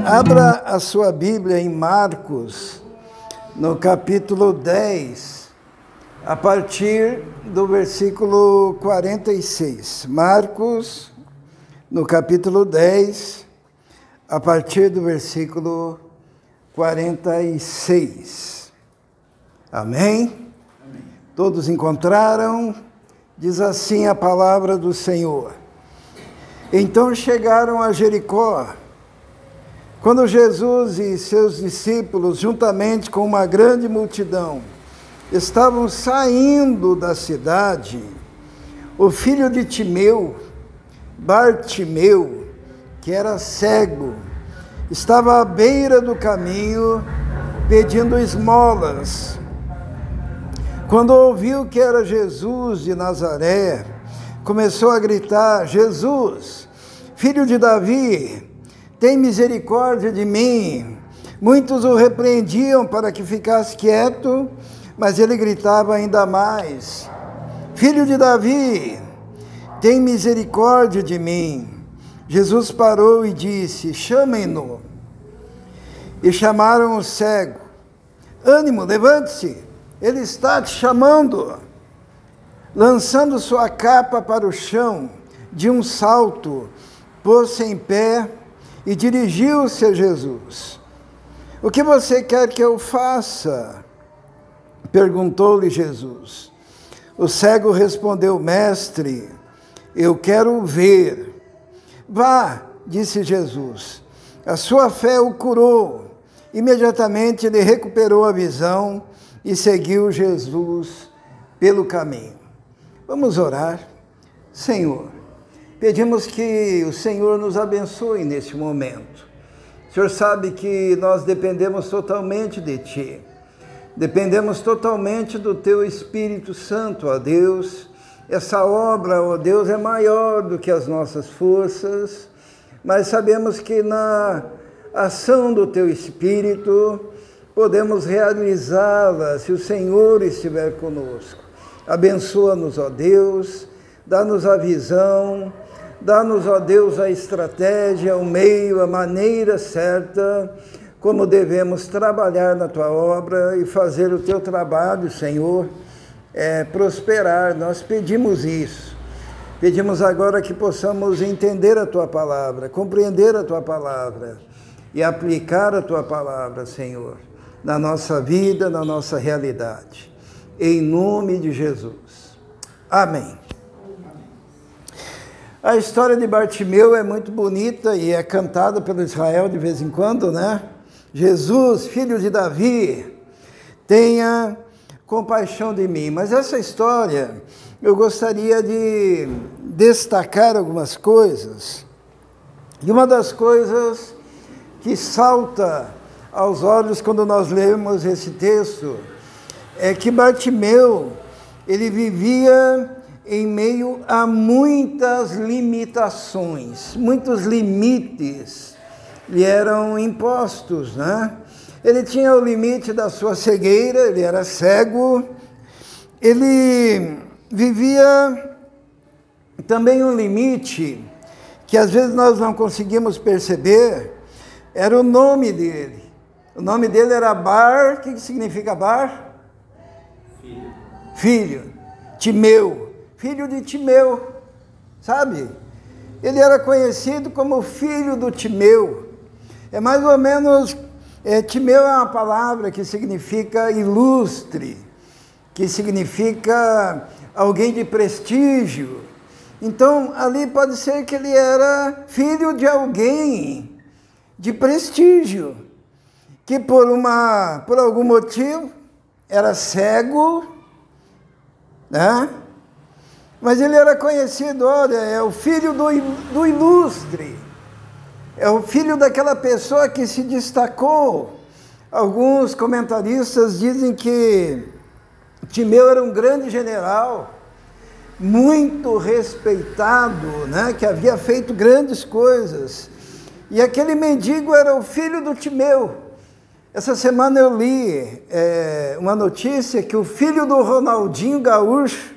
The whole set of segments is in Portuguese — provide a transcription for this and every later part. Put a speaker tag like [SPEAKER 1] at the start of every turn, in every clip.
[SPEAKER 1] Abra a sua Bíblia em Marcos, no capítulo 10, a partir do versículo 46. Marcos, no capítulo 10, a partir do versículo 46. Amém? Amém. Todos encontraram? Diz assim a palavra do Senhor. Então chegaram a Jericó. Quando Jesus e seus discípulos, juntamente com uma grande multidão, estavam saindo da cidade, o filho de Timeu, Bartimeu, que era cego, estava à beira do caminho pedindo esmolas. Quando ouviu que era Jesus de Nazaré, começou a gritar: Jesus, filho de Davi, tem misericórdia de mim. Muitos o repreendiam para que ficasse quieto, mas ele gritava ainda mais: Filho de Davi, tem misericórdia de mim. Jesus parou e disse: chamem-no. E chamaram o cego. Ânimo, levante-se, ele está te chamando. Lançando sua capa para o chão, de um salto, pôs-se em pé e dirigiu-se a Jesus. O que você quer que eu faça? Perguntou-lhe Jesus. O cego respondeu: Mestre, eu quero ver. Vá, disse Jesus, a sua fé o curou. Imediatamente ele recuperou a visão e seguiu Jesus pelo caminho. Vamos orar. Senhor, pedimos que o Senhor nos abençoe neste momento. O Senhor sabe que nós dependemos totalmente de Ti. Dependemos totalmente do Teu Espírito Santo, ó Deus. Essa obra, ó Deus, é maior do que as nossas forças, mas sabemos que na ação do Teu Espírito podemos realizá-la se o Senhor estiver conosco. Abençoa-nos, ó Deus, dá-nos a visão, dá-nos, ó Deus, a estratégia, o meio, a maneira certa, como devemos trabalhar na Tua obra e fazer o Teu trabalho, Senhor, prosperar. Nós pedimos isso. Pedimos agora que possamos entender a Tua palavra, compreender a Tua palavra e aplicar a Tua palavra, Senhor, na nossa vida, na nossa realidade. Em nome de Jesus. Amém. A história de Bartimeu é muito bonita e é cantada pelo Israel de vez em quando, né? Jesus, filho de Davi, tenha compaixão de mim. Mas essa história, eu gostaria de destacar algumas coisas. E uma das coisas que salta aos olhos quando nós lemos esse texto é que Bartimeu, ele vivia em meio a muitas limitações, muitos limites lhe eram impostos, né? Ele tinha o limite da sua cegueira, ele era cego, ele vivia também um limite que às vezes nós não conseguimos perceber, era o nome dele. O nome dele era Bar. O que significa Bar? Filho. Filho. Timeu. Filho de Timeu, sabe? Ele era conhecido como filho do Timeu. É mais ou menos, Timeu é uma palavra que significa ilustre, que significa alguém de prestígio. Então, ali pode ser que ele era filho de alguém de prestígio, que por algum motivo era cego, né? Mas ele era conhecido, olha, é o filho do ilustre, é o filho daquela pessoa que se destacou. Alguns comentaristas dizem que Timeu era um grande general, muito respeitado, né, que havia feito grandes coisas. E aquele mendigo era o filho do Timeu. Essa semana eu li uma notícia que o filho do Ronaldinho Gaúcho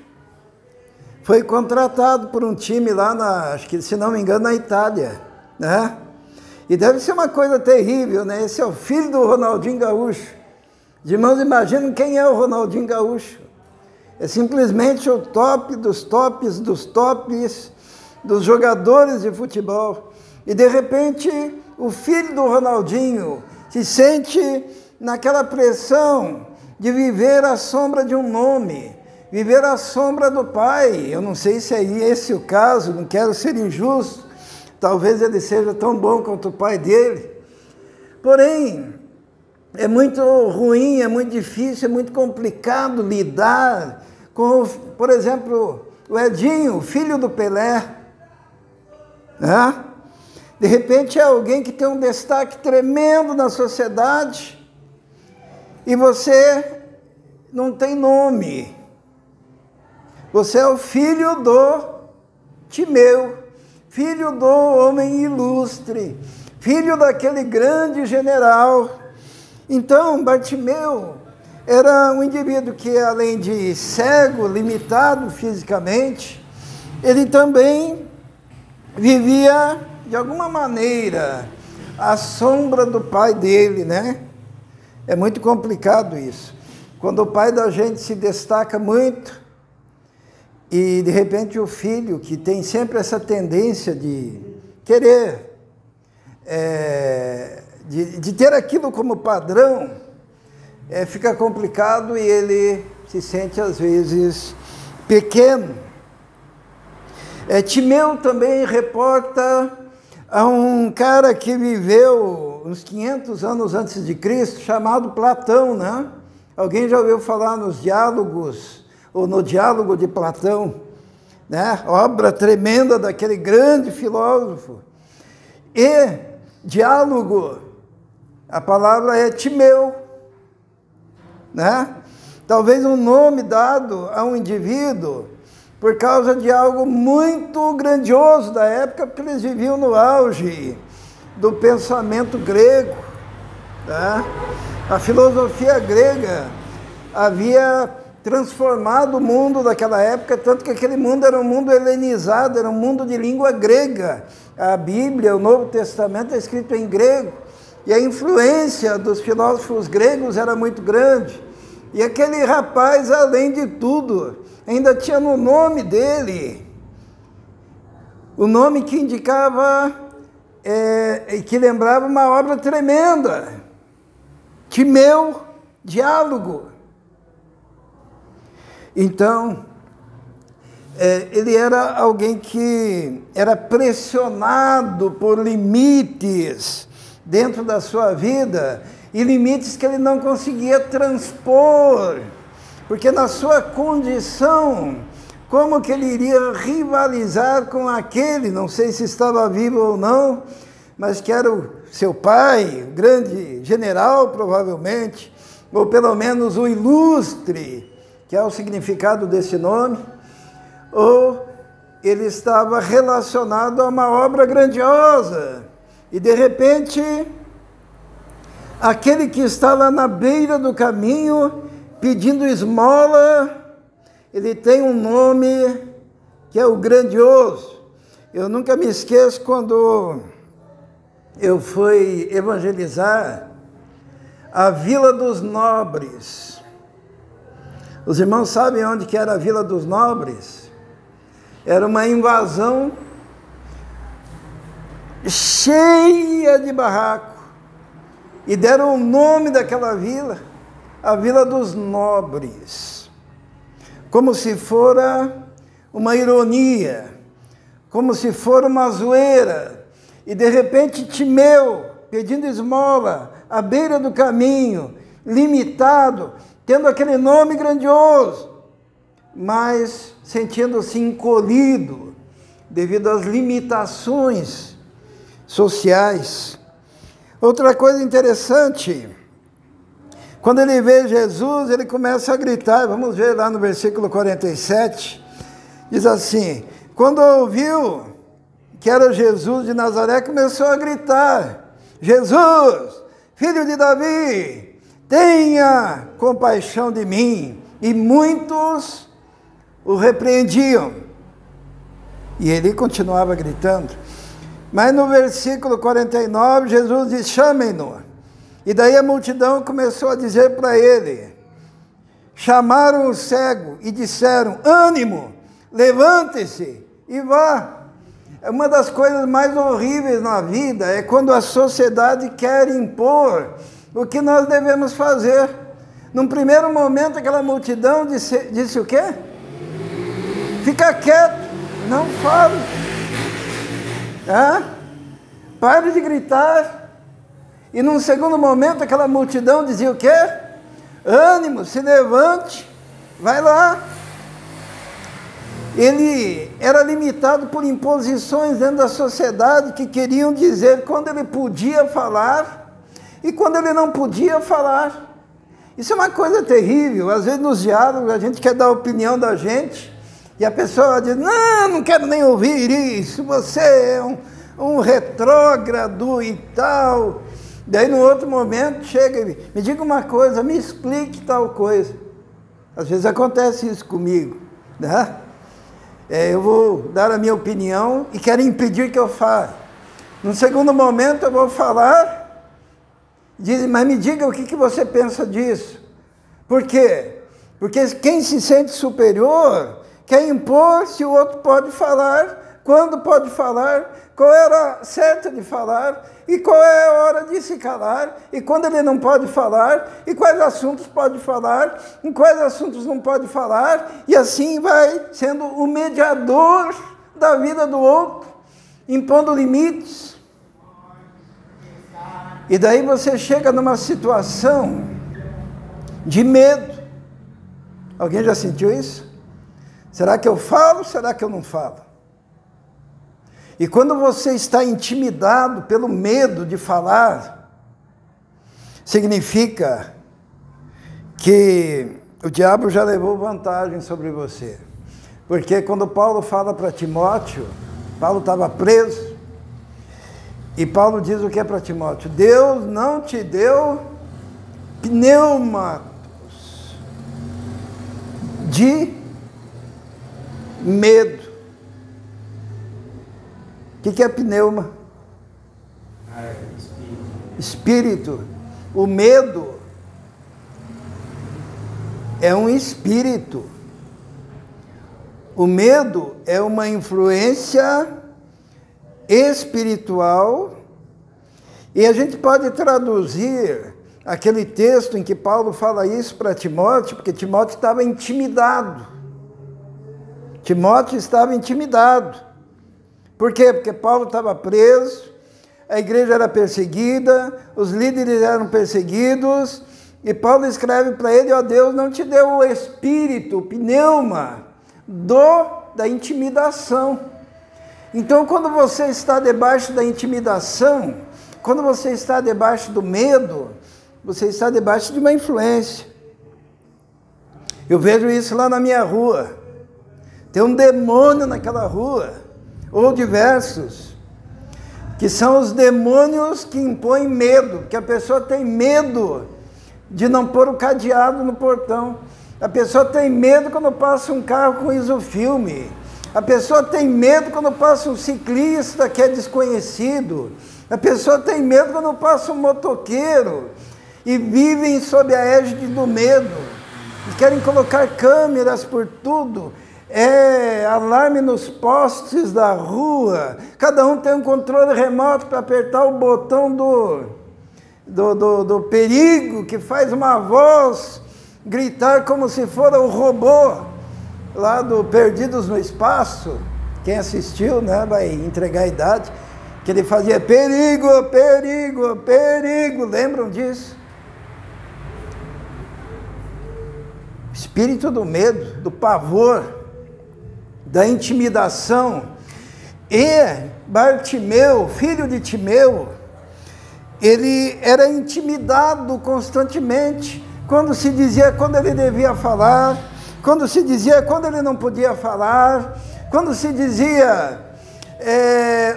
[SPEAKER 1] foi contratado por um time lá, acho que, se não me engano, na Itália, né? E deve ser uma coisa terrível, né? Esse é o filho do Ronaldinho Gaúcho. Os irmãos imaginam quem é o Ronaldinho Gaúcho. É simplesmente o top dos tops dos jogadores de futebol. E de repente, o filho do Ronaldinho se sente naquela pressão de viver à sombra de um nome, viver à sombra do pai. Eu não sei se é esse o caso, não quero ser injusto, talvez ele seja tão bom quanto o pai dele. Porém, é muito ruim, é muito difícil, é muito complicado lidar com, por exemplo, o Edinho, filho do Pelé, né? De repente é alguém que tem um destaque tremendo na sociedade e você não tem nome. Você é o filho do Timeu, filho do homem ilustre, filho daquele grande general. Então, Bartimeu era um indivíduo que, além de cego, limitado fisicamente, ele também vivia, de alguma maneira, à sombra do pai dele, né? É muito complicado isso. Quando o pai da gente se destaca muito, e de repente o filho, que tem sempre essa tendência de querer, de ter aquilo como padrão, fica complicado e ele se sente às vezes pequeno. Timeu também reporta a um cara que viveu uns 500 anos antes de Cristo, chamado Platão, né? Alguém já ouviu falar nos diálogos, ou no diálogo de Platão, né? Obra tremenda daquele grande filósofo. E diálogo, a palavra é Timeu, né? Talvez um nome dado a um indivíduo por causa de algo muito grandioso da época, porque eles viviam no auge do pensamento grego, né? A filosofia grega havia transformado o mundo daquela época, tanto que aquele mundo era um mundo helenizado, era um mundo de língua grega. A Bíblia, o Novo Testamento é escrito em grego, e a influência dos filósofos gregos era muito grande. E aquele rapaz, além de tudo, ainda tinha no nome dele o nome que indicava, que lembrava uma obra tremenda, Timeu, diálogo. Então, ele era alguém que era pressionado por limites dentro da sua vida, e limites que ele não conseguia transpor, porque na sua condição, como que ele iria rivalizar com aquele, não sei se estava vivo ou não, mas que era o seu pai, o grande general provavelmente, ou pelo menos o ilustre, que é o significado desse nome, ou ele estava relacionado a uma obra grandiosa, e de repente, aquele que está lá na beira do caminho, pedindo esmola, ele tem um nome que é o grandioso. Eu nunca me esqueço quando eu fui evangelizar a Vila dos Nobres. Os irmãos sabem onde que era a Vila dos Nobres? Era uma invasão cheia de barraco. E deram o nome daquela vila, a Vila dos Nobres. Como se fora uma ironia, como se fora uma zoeira. E de repente Timeu, pedindo esmola, à beira do caminho, limitado, tendo aquele nome grandioso, mas sentindo-se encolhido devido às limitações sociais. Outra coisa interessante, quando ele vê Jesus, ele começa a gritar, vamos ver lá no versículo 47, diz assim, quando ouviu que era Jesus de Nazaré, começou a gritar, Jesus, filho de Davi, tenha compaixão de mim. E muitos o repreendiam. E ele continuava gritando. Mas no versículo 49, Jesus diz, chamem-no. E daí a multidão começou a dizer para ele, chamaram o cego e disseram, ânimo, levante-se e vá. Uma das coisas mais horríveis na vida é quando a sociedade quer impor o que nós devemos fazer. Num primeiro momento, aquela multidão disse o quê? Fica quieto, não fale. Pare de gritar. E num segundo momento, aquela multidão dizia o quê? Ânimo, se levante, vai lá. Ele era limitado por imposições dentro da sociedade que queriam dizer quando ele podia falar e quando ele não podia falar. Isso é uma coisa terrível. Às vezes nos diálogos a gente quer dar a opinião da gente e a pessoa diz, não quero nem ouvir isso, você é um retrógrado e tal. Daí no outro momento chega e me diga uma coisa, me explique tal coisa. Às vezes acontece isso comigo, né? Eu vou dar a minha opinião e quero impedir que eu fale. No segundo momento eu vou falar, dizem, mas me diga o que você pensa disso. Por quê? Porque quem se sente superior quer impor se o outro pode falar, quando pode falar, qual é a hora certa de falar e qual é a hora de se calar, e quando ele não pode falar, e quais assuntos pode falar, em quais assuntos não pode falar, e assim vai sendo o mediador da vida do outro, impondo limites. E daí você chega numa situação de medo. Alguém já sentiu isso? Será que eu falo? Será que eu não falo? E quando você está intimidado pelo medo de falar, significa que o diabo já levou vantagem sobre você. Porque quando Paulo fala para Timóteo, Paulo estava preso, e Paulo diz o que é para Timóteo? Deus não te deu pneumatos de medo. O que é pneuma? Espírito. O medo é um espírito. O medo é uma influência espiritual. E a gente pode traduzir aquele texto em que Paulo fala isso para Timóteo, porque Timóteo estava intimidado. Timóteo estava intimidado. Por quê? Porque Paulo estava preso, a igreja era perseguida, os líderes eram perseguidos, e Paulo escreve para ele, ó, Deus não te deu o espírito, o pneuma, da intimidação. Então, quando você está debaixo da intimidação, quando você está debaixo do medo, você está debaixo de uma influência. Eu vejo isso lá na minha rua. Tem um demônio naquela rua, ou diversos, que são os demônios que impõem medo, porque a pessoa tem medo de não pôr o cadeado no portão. A pessoa tem medo quando passa um carro com isofilme. A pessoa tem medo quando passa um ciclista que é desconhecido. A pessoa tem medo quando passa um motoqueiro. E vivem sob a égide do medo. E querem colocar câmeras por tudo. Alarme nos postes da rua. Cada um tem um controle remoto para apertar o botão do perigo, que faz uma voz gritar como se for o robô lá do Perdidos no Espaço. Quem assistiu, né, vai entregar a idade, que ele fazia perigo, perigo, perigo. Lembram disso? Espírito do medo, do pavor, da intimidação. E Bartimeu, filho de Timeu, ele era intimidado constantemente, quando se dizia quando ele devia falar, quando se dizia quando ele não podia falar, quando se dizia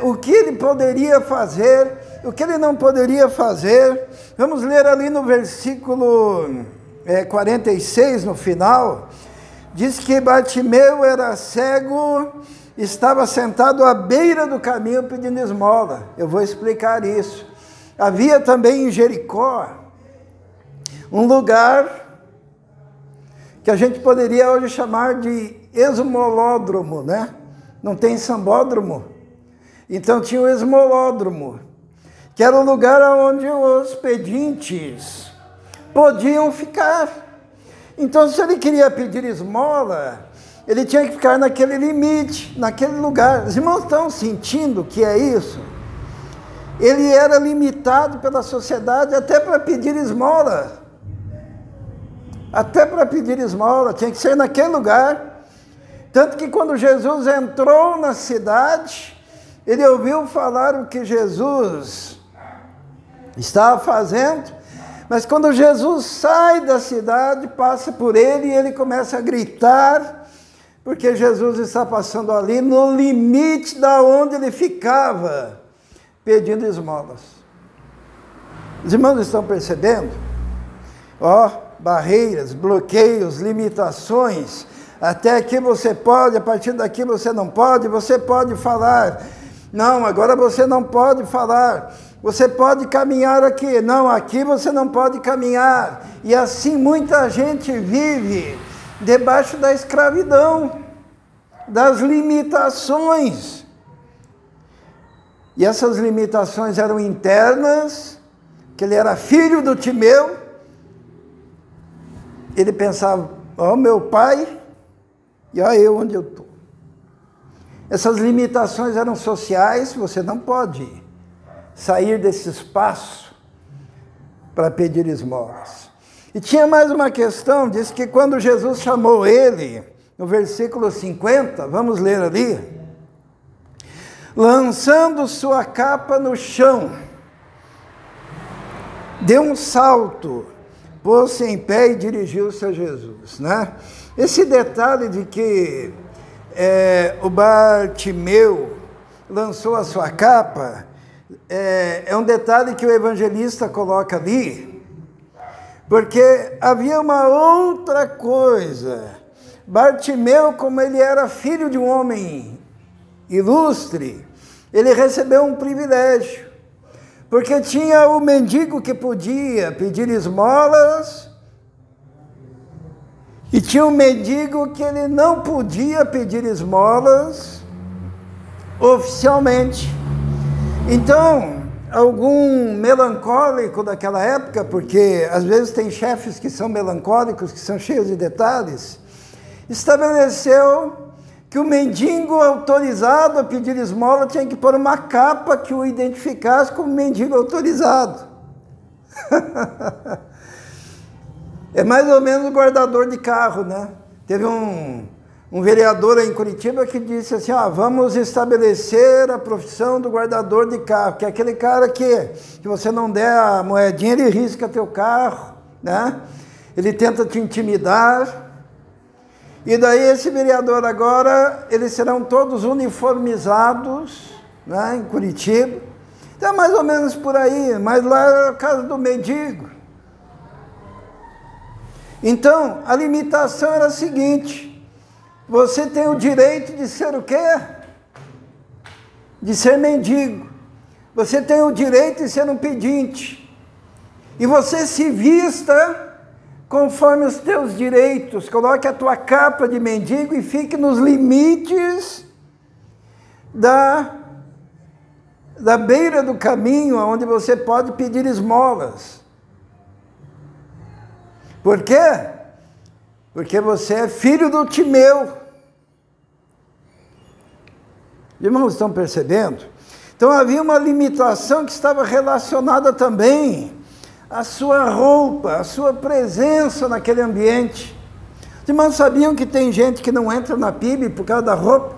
[SPEAKER 1] o que ele poderia fazer, o que ele não poderia fazer. Vamos ler ali no versículo 46, no final, diz que Bartimeu era cego estava sentado à beira do caminho pedindo esmola. Eu vou explicar isso. Havia também em Jericó um lugar que a gente poderia hoje chamar de esmolódromo, né? Não tem sambódromo. Então tinha o esmolódromo, que era o lugar onde os pedintes podiam ficar. Então, se ele queria pedir esmola, ele tinha que ficar naquele limite, naquele lugar. Os irmãos estão sentindo que é isso? Ele era limitado pela sociedade até para pedir esmola. Até para pedir esmola, tinha que ser naquele lugar. Tanto que quando Jesus entrou na cidade, ele ouviu falar o que Jesus estava fazendo, mas quando Jesus sai da cidade, passa por ele e ele começa a gritar, porque Jesus está passando ali no limite da onde ele ficava, pedindo esmolas. Os irmãos estão percebendo? Barreiras, bloqueios, limitações. Até aqui você pode, a partir daqui você não pode. Você pode falar. Não, agora você não pode falar. Você pode caminhar aqui. Não, aqui você não pode caminhar. E assim muita gente vive debaixo da escravidão, das limitações. E essas limitações eram internas, que ele era filho do Timeu. Ele pensava, meu pai, e olha eu onde eu estou. Essas limitações eram sociais, você não pode sair desse espaço para pedir esmolas. E tinha mais uma questão, diz que quando Jesus chamou ele, no versículo 50, vamos ler ali, lançando sua capa no chão, deu um salto, pôs-se em pé e dirigiu-se a Jesus, né? Esse detalhe de que o Bartimeu lançou a sua capa, é um detalhe que o evangelista coloca ali, porque havia uma outra coisa. Bartimeu, como ele era filho de um homem ilustre, ele recebeu um privilégio, porque tinha o mendigo que podia pedir esmolas, e tinha um mendigo que ele não podia pedir esmolas oficialmente. Então, algum melancólico daquela época, porque às vezes tem chefes que são melancólicos, que são cheios de detalhes, estabeleceu que o mendigo autorizado a pedir esmola tinha que pôr uma capa que o identificasse como mendigo autorizado. É mais ou menos o guardador de carro, né? Teve um vereador aí em Curitiba que disse assim, vamos estabelecer a profissão do guardador de carro, que é aquele cara que você não der a moedinha, ele risca teu carro, né? Ele tenta te intimidar. E daí esse vereador agora, eles serão todos uniformizados, né, em Curitiba. Então, mais ou menos por aí, mas lá era a casa do mendigo. Então, a limitação era a seguinte, você tem o direito de ser o quê? De ser mendigo. Você tem o direito de ser um pedinte. E você se vista conforme os teus direitos. Coloque a tua capa de mendigo e fique nos limites da beira do caminho, onde você pode pedir esmolas. Por quê? Porque você é filho do Timeu. Os irmãos estão percebendo? Então havia uma limitação que estava relacionada também à sua roupa, à sua presença naquele ambiente. Os irmãos sabiam que tem gente que não entra na PIB por causa da roupa?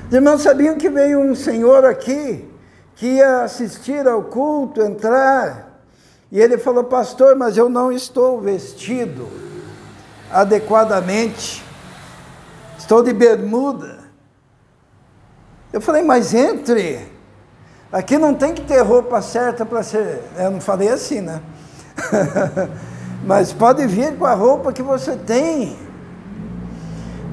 [SPEAKER 1] Os irmãos sabiam que veio um senhor aqui que ia assistir ao culto, entrar, e ele falou, pastor, mas eu não estou vestido adequadamente, estou de bermuda. Eu falei, mas entre, aqui não tem que ter roupa certa para ser, eu não falei assim, né? Mas pode vir com a roupa que você tem.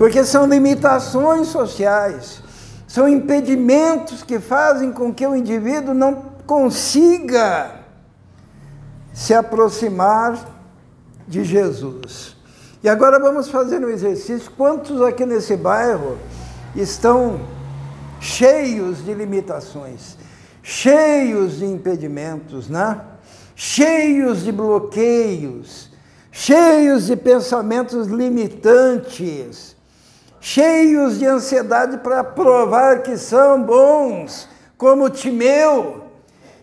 [SPEAKER 1] porque são limitações sociais, são impedimentos que fazem com que o indivíduo não consiga se aproximar de Jesus. E agora vamos fazer um exercício. Quantos aqui nesse bairro estão cheios de limitações, cheios de impedimentos, né? Cheios de bloqueios, cheios de pensamentos limitantes, cheios de ansiedade para provar que são bons, como Timeu,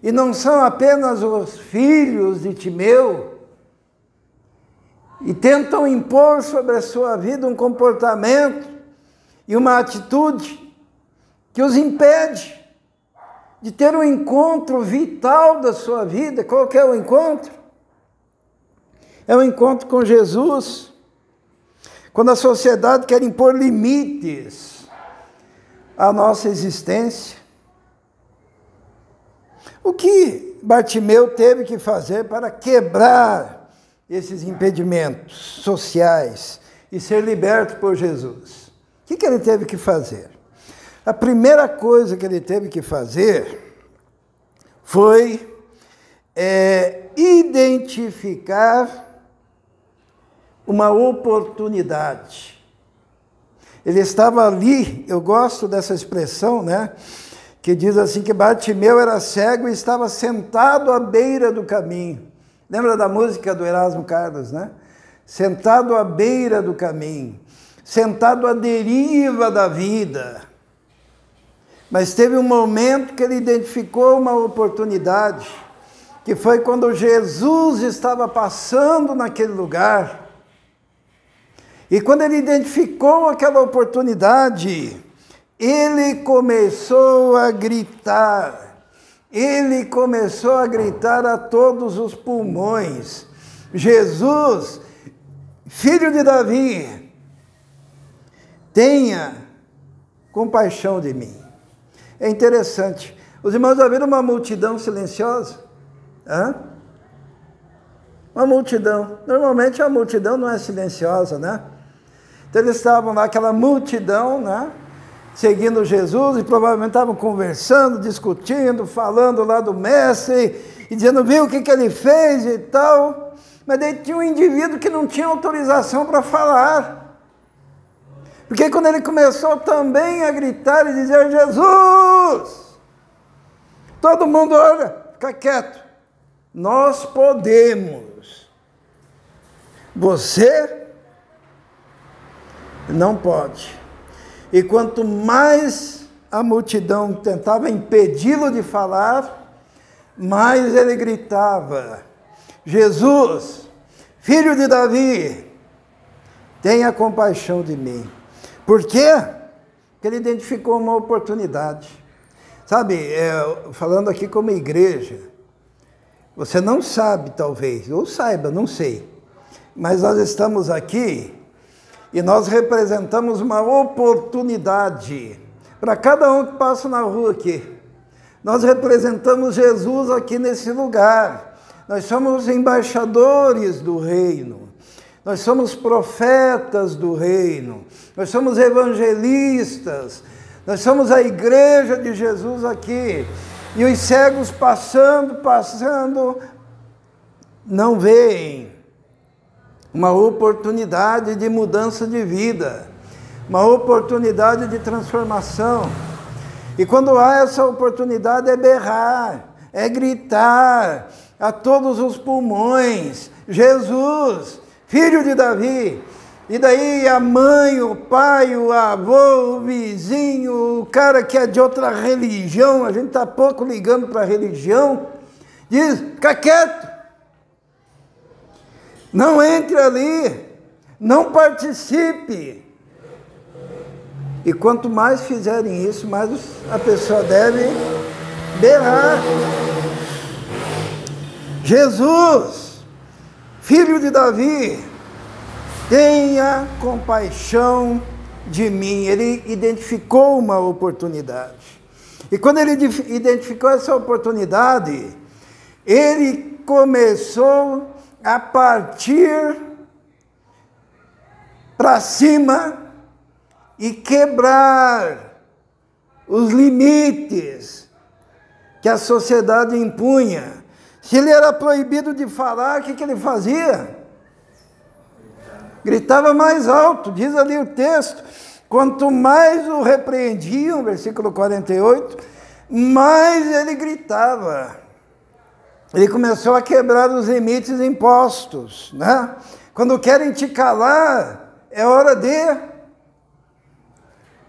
[SPEAKER 1] e não são apenas os filhos de Timeu, e tentam impor sobre a sua vida um comportamento e uma atitude que os impede de ter um encontro vital da sua vida. Qual que é o encontro? É o encontro com Jesus. Quando a sociedade quer impor limites à nossa existência. O que Bartimeu teve que fazer para quebrar esses impedimentos sociais e ser liberto por Jesus? O que ele teve que fazer? A primeira coisa que ele teve que fazer foi identificar uma oportunidade. Ele estava ali, eu gosto dessa expressão, né? Que diz assim que Bartimeu era cego e estava sentado à beira do caminho. Lembra da música do Erasmo Carlos, né? Sentado à beira do caminho, sentado à deriva da vida. Mas teve um momento que ele identificou uma oportunidade, que foi quando Jesus estava passando naquele lugar. E quando ele identificou aquela oportunidade, ele começou a gritar. Ele começou a gritar a todos os pulmões: Jesus, filho de Davi, tenha compaixão de mim. É interessante. Os irmãos já viram uma multidão silenciosa? Hã? Uma multidão. Normalmente a multidão não é silenciosa, né? Então eles estavam lá, aquela multidão, né? Seguindo Jesus, e provavelmente estavam conversando, discutindo, falando lá do mestre, e dizendo, viu o que ele fez e tal. Mas daí tinha um indivíduo que não tinha autorização para falar. Porque quando ele começou também a gritar e dizer, Jesus, todo mundo olha, fica quieto. Nós podemos. Você não pode. E quanto mais a multidão tentava impedi-lo de falar, mais ele gritava, Jesus, filho de Davi, tenha compaixão de mim. Por quê? Porque ele identificou uma oportunidade. Sabe, falando aqui como igreja, você não sabe talvez, ou saiba, não sei, mas nós estamos aqui e nós representamos uma oportunidade para cada um que passa na rua aqui. Nós representamos Jesus aqui nesse lugar. Nós somos embaixadores do reino. Nós somos profetas do reino. Nós somos evangelistas. Nós somos a igreja de Jesus aqui. E os cegos passando, não veem uma oportunidade de mudança de vida, uma oportunidade de transformação. E quando há essa oportunidade é berrar, é gritar a todos os pulmões, Jesus, filho de Davi. E daí a mãe, o pai, o avô, o vizinho, o cara que é de outra religião, a gente está pouco ligando para a religião, diz, fica quieto, não entre ali, não participe. E quanto mais fizerem isso, mais a pessoa deve berrar. Jesus, filho de Davi, tenha compaixão de mim. Ele identificou uma oportunidade. E quando ele identificou essa oportunidade, ele começou a partir para cima e quebrar os limites que a sociedade impunha. Se ele era proibido de falar, o que ele fazia? Gritava mais alto, diz ali o texto. Quanto mais o repreendiam, versículo 48, mais ele gritava. Ele começou a quebrar os limites impostos, né? Quando querem te calar, é hora de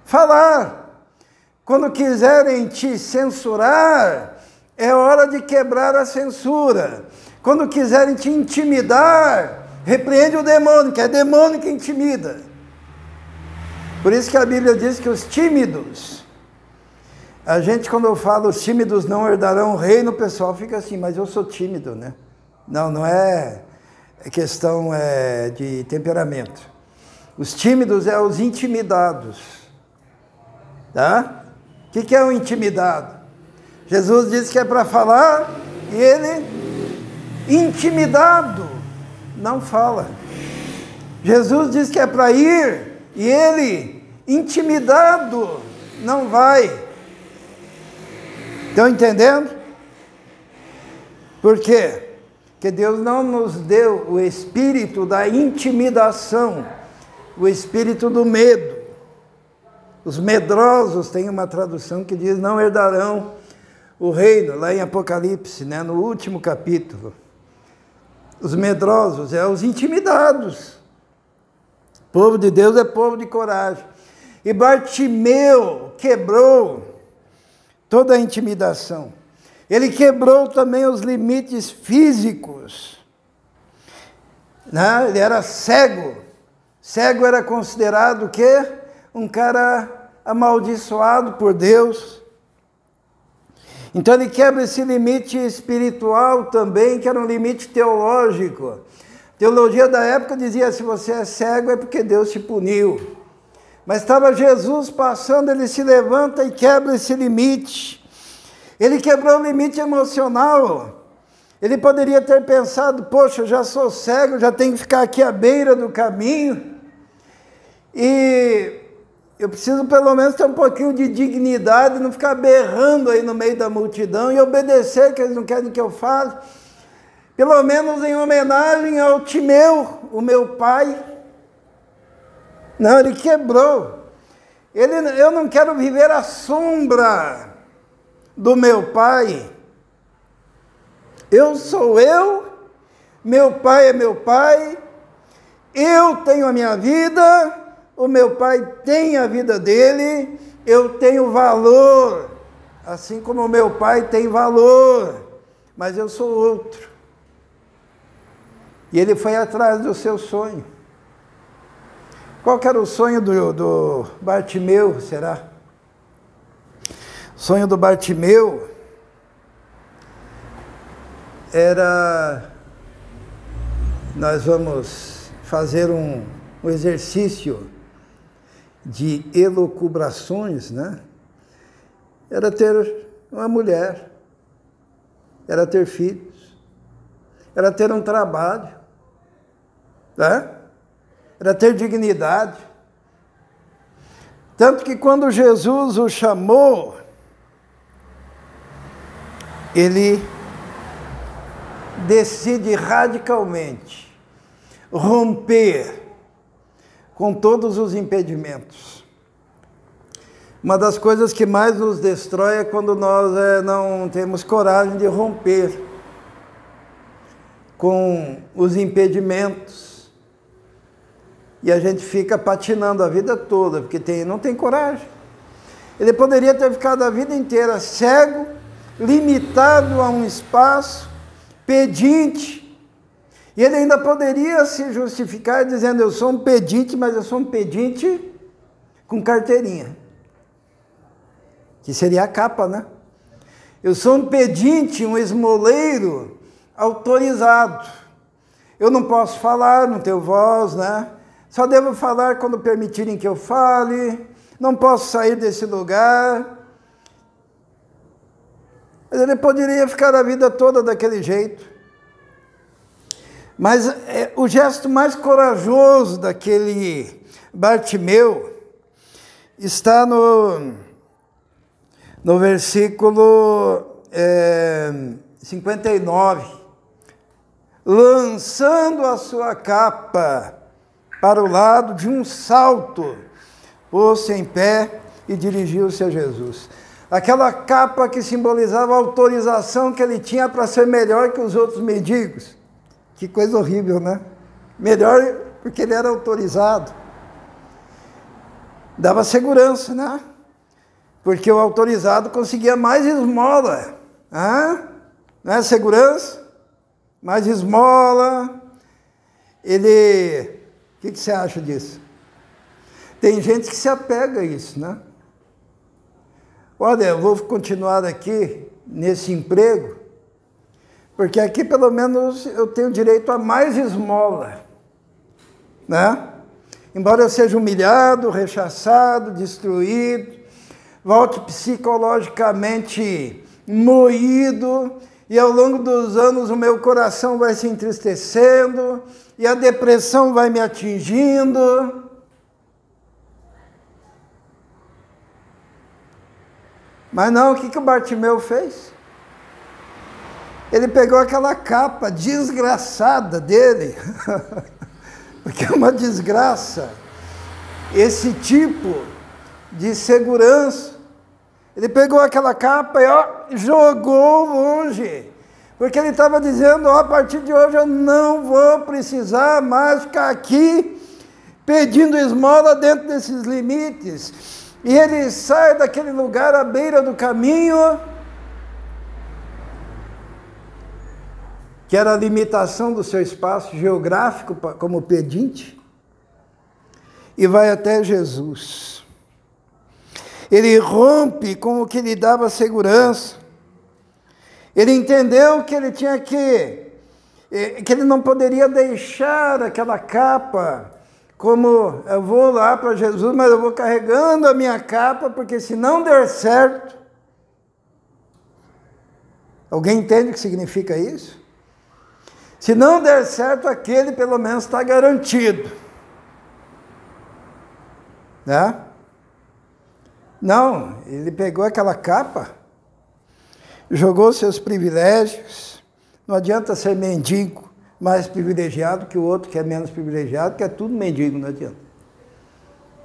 [SPEAKER 1] falar. Quando quiserem te censurar, é hora de quebrar a censura. Quando quiserem te intimidar, repreende o demônio, que é demônio que intimida. Por isso que a Bíblia diz que os tímidos, a gente quando eu falo os tímidos não herdarão o reino, o pessoal fica assim, mas eu sou tímido, né? Não, não é questão de temperamento. Os tímidos é os intimidados, tá? O que é um intimidado? Jesus disse que é para falar e ele, intimidado, não fala. Jesus disse que é para ir e ele, intimidado, não vai. Estão entendendo? Por quê? Porque Deus não nos deu o espírito da intimidação, o espírito do medo. Os medrosos, tem uma tradução que diz, não herdarão o reino, lá em Apocalipse, né, no último capítulo. Os medrosos é os intimidados. O povo de Deus é povo de coragem. E Bartimeu quebrou toda a intimidação. Ele quebrou também os limites físicos. Né? Ele era cego. Cego era considerado o quê? Um cara amaldiçoado por Deus. Então ele quebra esse limite espiritual também, que era um limite teológico. A teologia da época dizia, se você é cego é porque Deus te puniu. Mas estava Jesus passando, ele se levanta e quebra esse limite. Ele quebrou o limite emocional. Ele poderia ter pensado, poxa, eu já sou cego, já tenho que ficar aqui à beira do caminho. E eu preciso pelo menos ter um pouquinho de dignidade, não ficar berrando aí no meio da multidão e obedecer, que eles não querem que eu fale. Pelo menos em homenagem ao Timeu, o meu pai. Não, ele quebrou. Eu não quero viver à sombra do meu pai. Eu sou eu, meu pai é meu pai, eu tenho a minha vida, o meu pai tem a vida dele, eu tenho valor, assim como o meu pai tem valor, mas eu sou outro. E ele foi atrás do seu sonho. Qual que era o sonho do Bartimeu, será? O sonho do Bartimeu era... Nós vamos fazer um exercício de elucubrações, né? Era ter uma mulher, era ter filhos, era ter um trabalho, né? Era ter dignidade. Tanto que quando Jesus o chamou, ele decide radicalmente romper com todos os impedimentos. Uma das coisas que mais nos destrói é quando nós não temos coragem de romper com os impedimentos. E a gente fica patinando a vida toda, porque não tem coragem. Ele poderia ter ficado a vida inteira cego, limitado a um espaço, pedinte. E ele ainda poderia se justificar dizendo, eu sou um pedinte, mas eu sou um pedinte com carteirinha. Que seria a capa, né? Eu sou um pedinte, um esmoleiro autorizado. Eu não posso falar, não tenho voz, né? Só devo falar quando permitirem que eu fale. Não posso sair desse lugar. Mas ele poderia ficar a vida toda daquele jeito. Mas o gesto mais corajoso daquele Bartimeu está no versículo 59. Lançando a sua capa para o lado, de um salto, pôs-se em pé e dirigiu-se a Jesus. Aquela capa que simbolizava a autorização que ele tinha para ser melhor que os outros mendigos. Que coisa horrível, né? Melhor porque ele era autorizado. Dava segurança, né? Porque o autorizado conseguia mais esmola. Não é segurança? Mais esmola. Ele... O que você acha disso? Tem gente que se apega a isso, né? Olha, eu vou continuar aqui nesse emprego, porque aqui pelo menos eu tenho direito a mais esmola, né? Embora eu seja humilhado, rechaçado, destruído, volte psicologicamente moído, e ao longo dos anos o meu coração vai se entristecendo, e a depressão vai me atingindo. Mas não, o que o Bartimeu fez? Ele pegou aquela capa desgraçada dele, porque é uma desgraça, esse tipo de segurança. Ele pegou aquela capa e jogou longe, porque ele estava dizendo, a partir de hoje eu não vou precisar mais ficar aqui pedindo esmola dentro desses limites. E ele sai daquele lugar à beira do caminho, que era a limitação do seu espaço geográfico como pedinte, e vai até Jesus. Ele rompe com o que lhe dava segurança. Ele entendeu que ele tinha que ele não poderia deixar aquela capa, como eu vou lá para Jesus, mas eu vou carregando a minha capa, porque se não der certo... Alguém entende o que significa isso? Se não der certo, aquele pelo menos está garantido. Né? Não, ele pegou aquela capa, jogou seus privilégios. Não adianta ser mendigo mais privilegiado que o outro que é menos privilegiado, que é tudo mendigo, não adianta.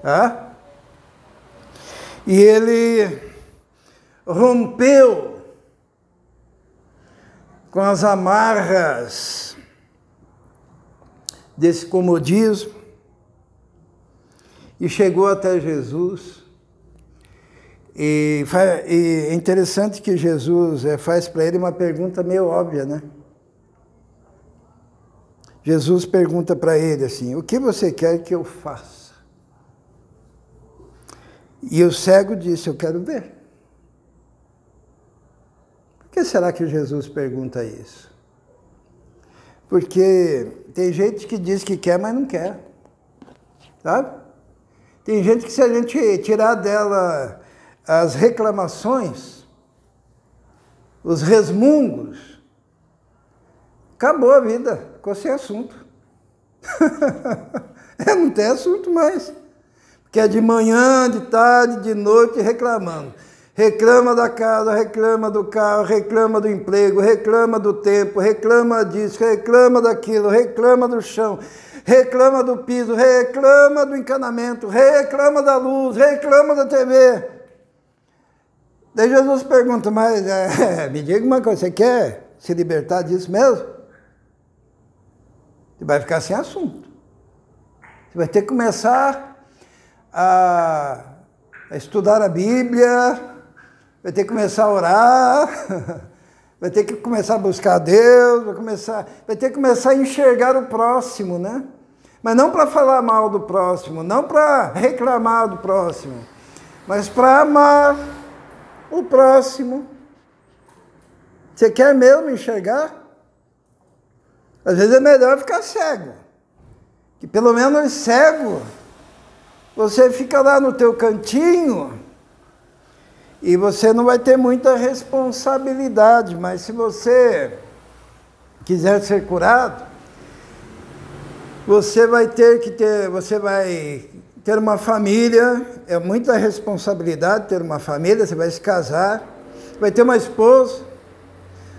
[SPEAKER 1] Tá? E ele rompeu com as amarras desse comodismo e chegou até Jesus. E é interessante que Jesus faz para ele uma pergunta meio óbvia, né? Jesus pergunta para ele assim, o que você quer que eu faça? E o cego disse, eu quero ver. Por que será que Jesus pergunta isso? Porque tem gente que diz que quer, mas não quer. Sabe? Tem gente que se a gente tirar dela as reclamações, os resmungos, acabou a vida, ficou sem assunto. Não tem assunto mais. Porque é de manhã, de tarde, de noite reclamando. Reclama da casa, reclama do carro, reclama do emprego, reclama do tempo, reclama disso, reclama daquilo, reclama do chão, reclama do piso, reclama do encanamento, reclama da luz, reclama da TV. Daí Jesus pergunta, mas me diga uma coisa, você quer se libertar disso mesmo? Você vai ficar sem assunto. Você vai ter que começar a estudar a Bíblia, vai ter que começar a orar, vai ter que começar a buscar a Deus, vai ter que começar a enxergar o próximo, né? Mas não para falar mal do próximo, não para reclamar do próximo, mas para amar o próximo. Você quer mesmo enxergar? Às vezes é melhor ficar cego, que pelo menos cego, você fica lá no teu cantinho e você não vai ter muita responsabilidade, mas se você quiser ser curado, você vai ter uma família, é muita responsabilidade ter uma família, você vai se casar, vai ter uma esposa,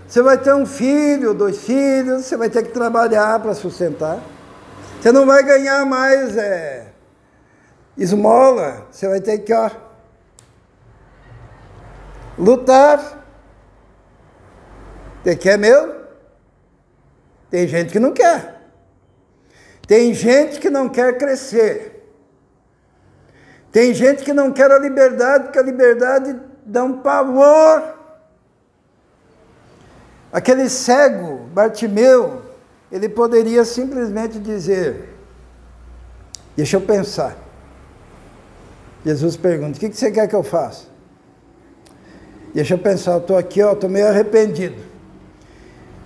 [SPEAKER 1] você vai ter um filho, 2 filhos, você vai ter que trabalhar para sustentar. Você não vai ganhar mais esmola, você vai ter que lutar. Você quer mesmo? Tem gente que não quer. Tem gente que não quer crescer. Tem gente que não quer a liberdade, porque a liberdade dá um pavor. Aquele cego, Bartimeu, ele poderia simplesmente dizer, deixa eu pensar. Jesus pergunta, o que você quer que eu faça? Deixa eu pensar, eu estou aqui, estou meio arrependido.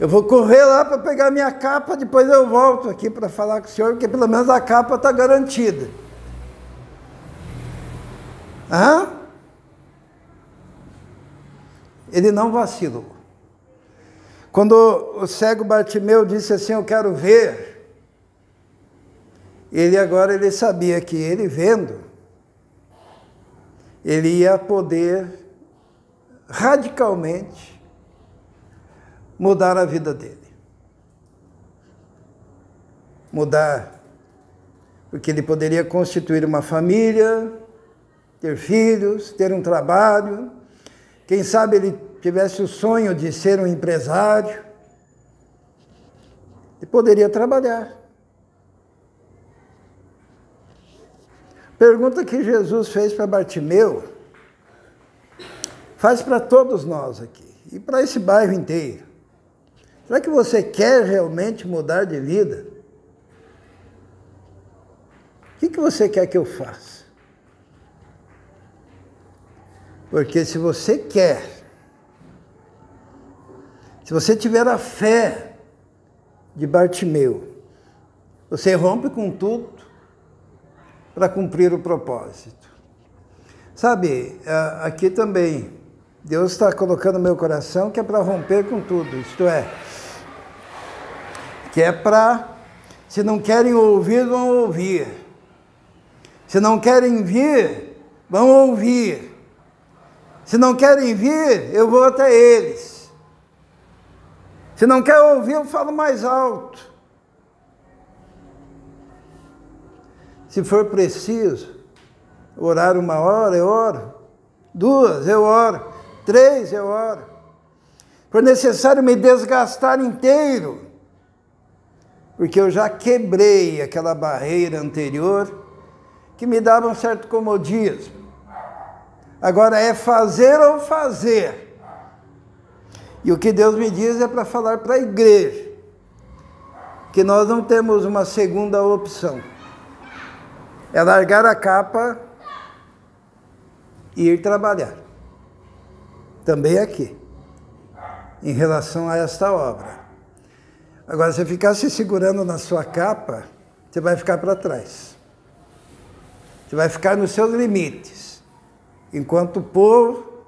[SPEAKER 1] Eu vou correr lá para pegar minha capa, depois eu volto aqui para falar com o senhor, porque pelo menos a capa está garantida. Ele não vacilou. Quando o cego Bartimeu disse assim, eu quero ver, ele sabia que ele vendo, ele ia poder radicalmente mudar a vida dele. Mudar, porque ele poderia constituir uma família, ter filhos, ter um trabalho. Quem sabe ele tivesse o sonho de ser um empresário. Ele poderia trabalhar. Pergunta que Jesus fez para Bartimeu, faz para todos nós aqui, e para esse bairro inteiro. Será que você quer realmente mudar de vida? O que você quer que eu faça? Porque se você quer, se você tiver a fé de Bartimeu, você rompe com tudo para cumprir o propósito. Sabe, aqui também, Deus está colocando no meu coração que é para romper com tudo, isto é, que é para, se não querem ouvir, vão ouvir. Se não querem vir, vão ouvir. Se não querem vir, eu vou até eles. Se não quer ouvir, eu falo mais alto. Se for preciso, orar 1 hora, eu oro. 2, eu oro. 3, eu oro. For necessário me desgastar inteiro, porque eu já quebrei aquela barreira anterior que me dava um certo comodismo. Agora é fazer ou fazer. E o que Deus me diz é para falar para a igreja que nós não temos uma segunda opção. É largar a capa e ir trabalhar. Também aqui, em relação a esta obra. Agora, se ficar se segurando na sua capa, você vai ficar para trás. Você vai ficar nos seus limites. Enquanto o povo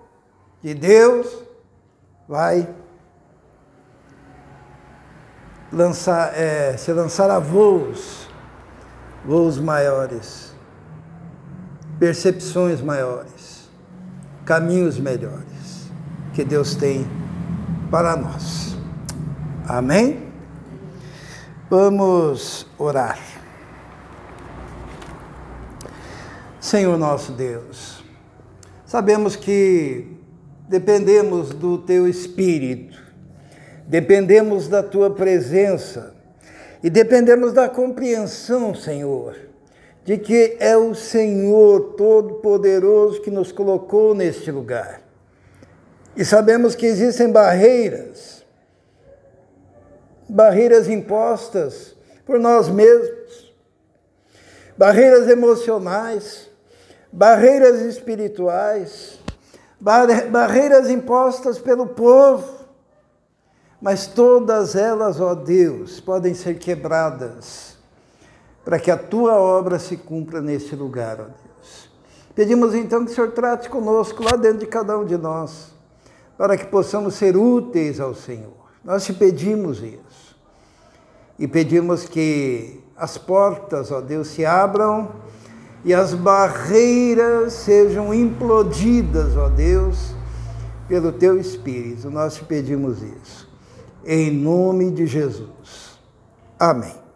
[SPEAKER 1] de Deus vai se lançar a voos maiores, percepções maiores, caminhos melhores que Deus tem para nós. Amém? Vamos orar. Senhor nosso Deus, sabemos que dependemos do Teu Espírito, dependemos da Tua presença e dependemos da compreensão, Senhor, de que é o Senhor Todo-Poderoso que nos colocou neste lugar. E sabemos que existem barreiras impostas por nós mesmos, barreiras emocionais, barreiras espirituais, barreiras impostas pelo povo, mas todas elas, ó Deus, podem ser quebradas para que a Tua obra se cumpra nesse lugar, ó Deus. Pedimos então que o Senhor trate conosco lá dentro de cada um de nós, para que possamos ser úteis ao Senhor. Nós te pedimos isso. E pedimos que as portas, ó Deus, se abram e as barreiras sejam implodidas, ó Deus, pelo Teu Espírito. Nós te pedimos isso, em nome de Jesus. Amém.